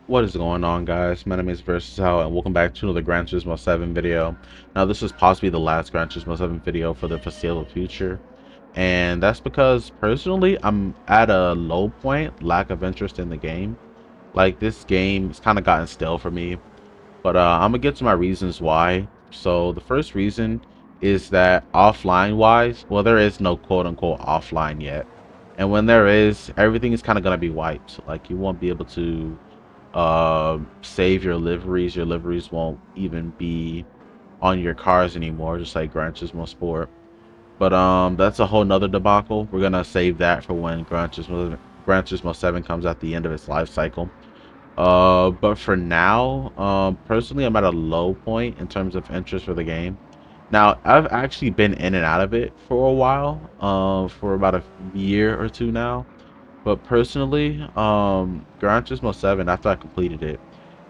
What is going on, guys? My name is Versatile and welcome back to another Gran Turismo 7 video. Now this is possibly the last Gran Turismo 7 video for the foreseeable future, and that's because personally I'm at a low point, lack of interest in the game. Like, this game has kind of gotten stale for me, but I'm gonna get to my reasons why. So the first reason is that offline wise, well, there is no quote unquote offline yet, and when there is, everything is kind of gonna be wiped. Like, you won't be able to save your liveries won't even be on your cars anymore, just like Gran Turismo Sport. But that's a whole nother debacle. We're gonna save that for when Gran Turismo 7 comes at the end of its life cycle. But for now, personally, I'm at a low point in terms of interest for the game. Now, I've actually been in and out of it for a while, for about a year or two now. But personally, Gran Turismo 7, after I completed it,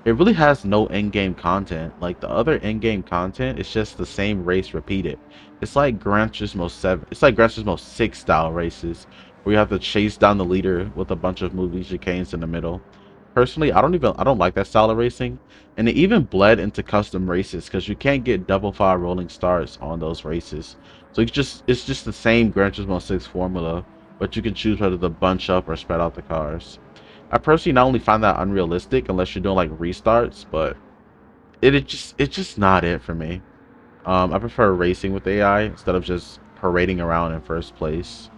it really has no in-game content. Like, the other in-game content is just the same race repeated. It's like Gran Turismo 7. It's like Gran Turismo 6 style races where you have to chase down the leader with a bunch of moving chicanes in the middle. Personally, I don't like that style of racing, and it even bled into custom races because you can't get double file rolling starts on those races. So it's just the same Gran Turismo 6 formula, but you can choose whether to bunch up or spread out the cars. I personally not only find that unrealistic unless you're doing like restarts, but it's just not it for me. I prefer racing with AI instead of just parading around in first place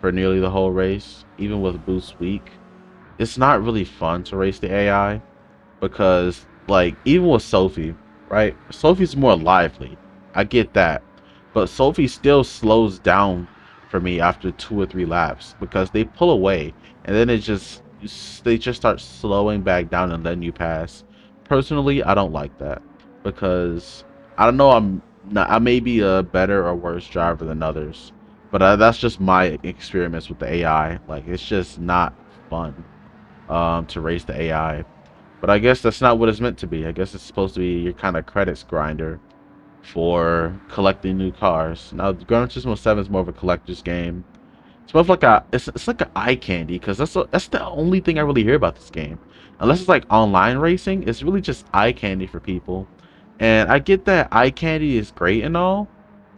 for nearly the whole race, even with boost weak. It's not really fun to race the AI because, like, even with Sophie, right? Sophie's more lively. I get that. But Sophie still slows down for me after 2 or 3 laps because they pull away and then they just start slowing back down and letting you pass. Personally, I don't like that because I don't know, I may be a better or worse driver than others, but that's just my experiments with the AI. Like, it's just not fun to race the AI. But I guess that's not what it's meant to be. I guess it's supposed to be your kind of credits grinder for collecting new cars. Now, Gran Turismo 7 is more of a collector's game. It's more of like it's like an eye candy because that's the only thing I really hear about this game. Unless it's like online racing, it's really just eye candy for people. And I get that eye candy is great and all.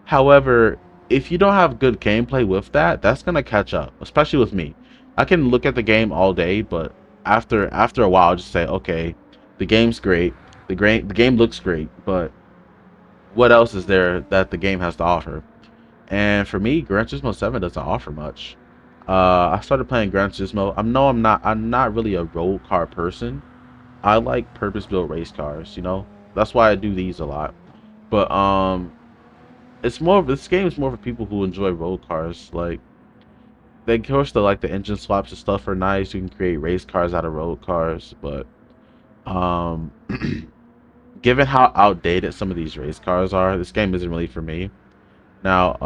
However, if you don't have good gameplay with that, that's gonna catch up, especially with me. I can look at the game all day, but after a while, I'll just say, okay, the game's great, the game looks great, but what else is there that the game has to offer? And for me, Gran Turismo 7 doesn't offer much. I started playing Gran Turismo. I'm not really a road car person. I like purpose-built race cars, you know? That's why I do these a lot. But this game is more for people who enjoy road cars. Like, of course, the engine swaps and stuff are nice. You can create race cars out of road cars, but um given how outdated some of these race cars are, this game isn't really for me. Now,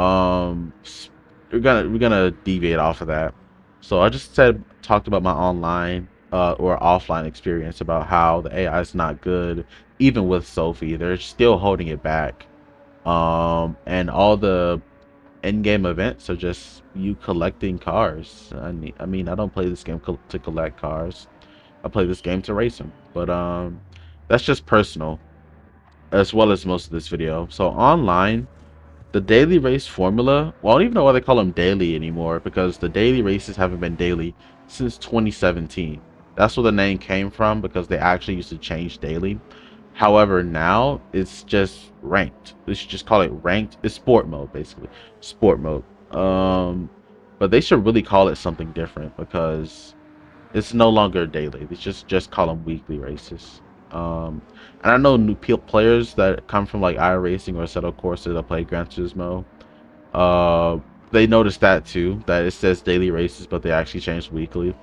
we're gonna deviate off of that. So I just talked about my online or offline experience about how the AI is not good, even with Sophie. They're still holding it back. And all the in-game events are just you collecting cars. I mean, I don't play this game to collect cars. I play this game to race them. But that's just personal, as well as most of this video. So online, the daily race formula, well, I don't even know why they call them daily anymore because the daily races haven't been daily since 2017. That's where the name came from because they actually used to change daily. However, now it's just ranked. They should just call it ranked. It's sport mode, basically. Sport mode. But they should really call it something different because it's no longer daily. They just call them weekly races. And I know players that come from like iRacing or Assetto Corsa that play Gran Turismo. They notice that too, that it says daily races, but they actually changed weekly.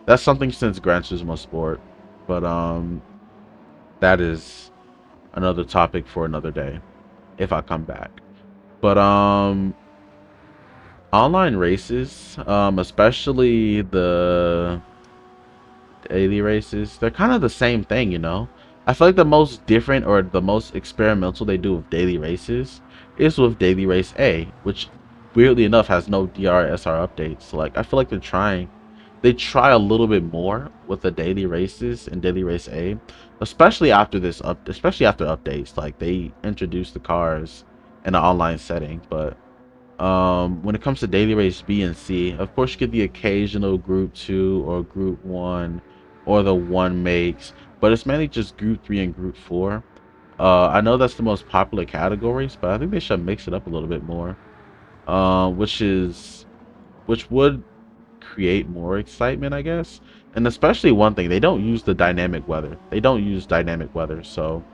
That's something since Gran Turismo Sport, but that is another topic for another day if I come back. But online races, especially the daily races, they're kind of the same thing, you know. I feel like the most different or the most experimental they do with daily races is with Daily Race A, which weirdly enough has no DRSR updates. Like, I feel like they're trying they try a little bit more with the daily races and daily race A, especially after especially after updates. Like they introduce the cars in an online setting, but when it comes to daily race B and C, of course you get the occasional group 2 or group 1 or the one makes, but it's mainly just group 3 and group 4. I know that's the most popular categories, but I think they should mix it up a little bit more. Which would create more excitement, I guess. And especially one thing, they don't use the dynamic weather. They don't use dynamic weather, so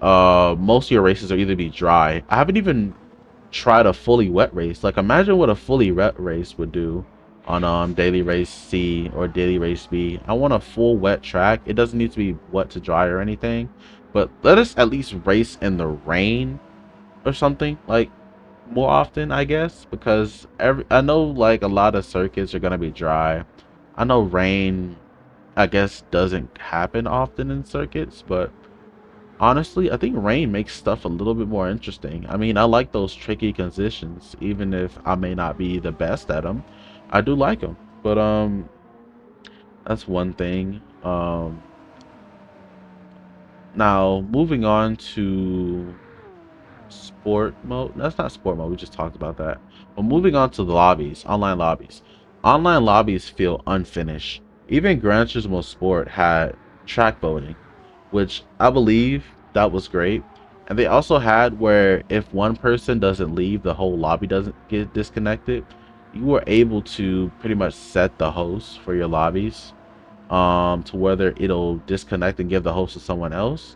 most of your races are either be dry. I haven't even tried a fully wet race. Like imagine what a fully wet race would do on daily race C or daily race B. I want a full wet track. It doesn't need to be wet to dry or anything, but let us at least race in the rain or something, like more often, I guess, because I know like a lot of circuits are gonna be dry. I know rain, I guess, doesn't happen often in circuits, but honestly, I think rain makes stuff a little bit more interesting. I mean, I like those tricky conditions, even if I may not be the best at them. I do like them, but that's one thing. Now moving on to sport mode. That's not sport mode. We just talked about that. But moving on to the lobbies, online lobbies. Online lobbies feel unfinished. Even Gran Turismo Sport had track voting, which I believe that was great. And they also had where if one person doesn't leave, the whole lobby doesn't get disconnected. You were able to pretty much set the host for your lobbies to whether it'll disconnect and give the host to someone else,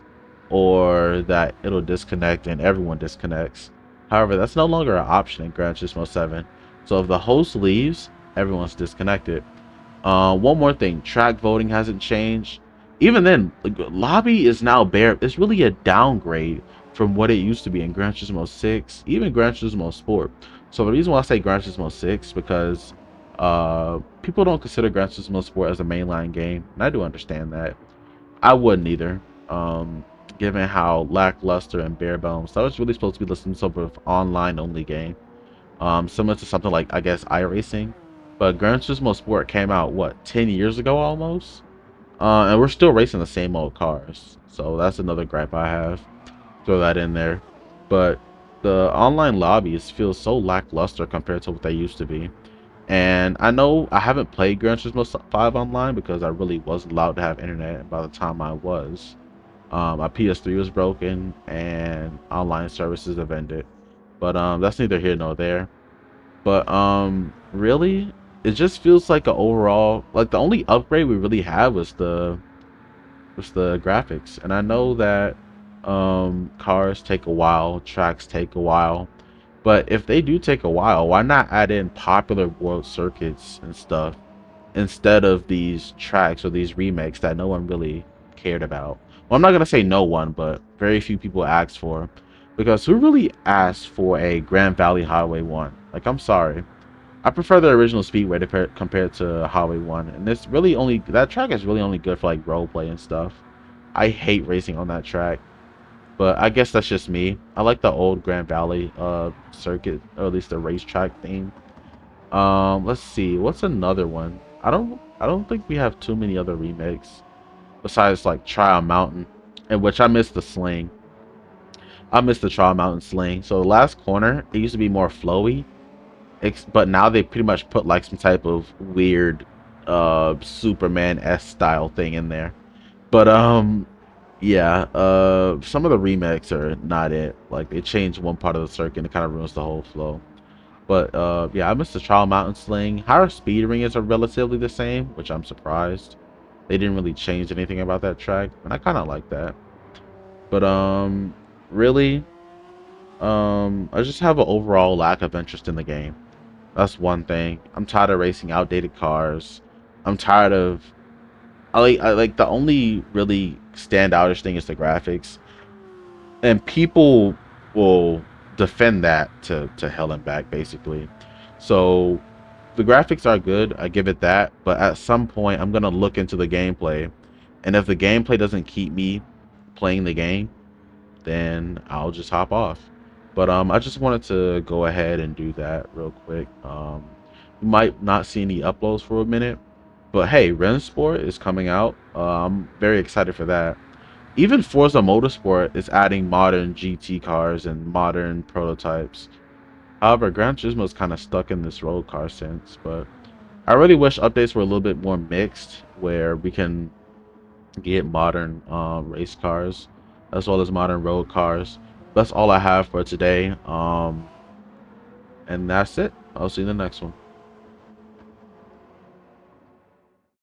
or that it'll disconnect and everyone disconnects. However, that's no longer an option in Gran Turismo 7. So if the host leaves, everyone's disconnected. One more thing, track voting hasn't changed. Even then, like, lobby is now bare. It's really a downgrade from what it used to be in Gran Turismo 6, even Gran Turismo Sport. So the reason why I say Gran Turismo 6 because people don't consider Gran Turismo Sport as a mainline game, and I do understand that. I wouldn't either. Given how lackluster and bare bones, that was really supposed to be some sort of online only game, similar to something like I guess iRacing. But Gran Turismo Sport came out what 10 years ago almost, and we're still racing the same old cars. So that's another gripe I have. Throw that in there. But the online lobbies feel so lackluster compared to what they used to be. And I know I haven't played Gran Turismo 5 online because I really wasn't allowed to have internet by the time I was. My PS3 was broken and online services have ended. But that's neither here nor there. But really, it just feels like a overall, like the only upgrade we really had was the graphics. And I know that cars take a while, tracks take a while, but if they do take a while, why not add in popular world circuits and stuff instead of these tracks or these remakes that no one really cared about? Well, I'm not gonna say no one, but very few people asked for, because who really asked for a Grand Valley Highway 1? Like, I'm sorry, I prefer the original Speedway compared to Highway 1, and it's really only that track is really only good for like roleplay and stuff. I hate racing on that track, but I guess that's just me. I like the old Grand Valley circuit, or at least the racetrack theme. Let's see, what's another one? I don't think we have too many other remakes besides like Trial Mountain, in which I miss the sling. I miss the Trial Mountain sling. So the last corner, it used to be more flowy, but now they pretty much put like some type of weird Superman S style thing in there. But yeah, some of the remakes are not it. Like they changed one part of the circuit and it kind of ruins the whole flow. But yeah, I missed the Trial Mountain Sling. Higher speed rings are relatively the same, which I'm surprised. They didn't really change anything about that track, and I kind of like that. But really, I just have an overall lack of interest in the game. That's one thing. I'm tired of racing outdated cars. I'm tired of I like the only really standoutish thing is the graphics, and people will defend that to hell and back basically. So the graphics are good, I give it that, but at some point I'm gonna look into the gameplay, and if the gameplay doesn't keep me playing the game, then I'll just hop off. But I just wanted to go ahead and do that real quick. You might not see any uploads for a minute, But hey, Rensport is coming out. I'm very excited for that. Even Forza Motorsport is adding modern GT cars and modern prototypes. However, Gran Turismo is kind of stuck in this road car sense, but I really wish updates were a little bit more mixed, where we can get modern race cars as well as modern road cars. That's all I have for today. And that's it. I'll see you in the next one.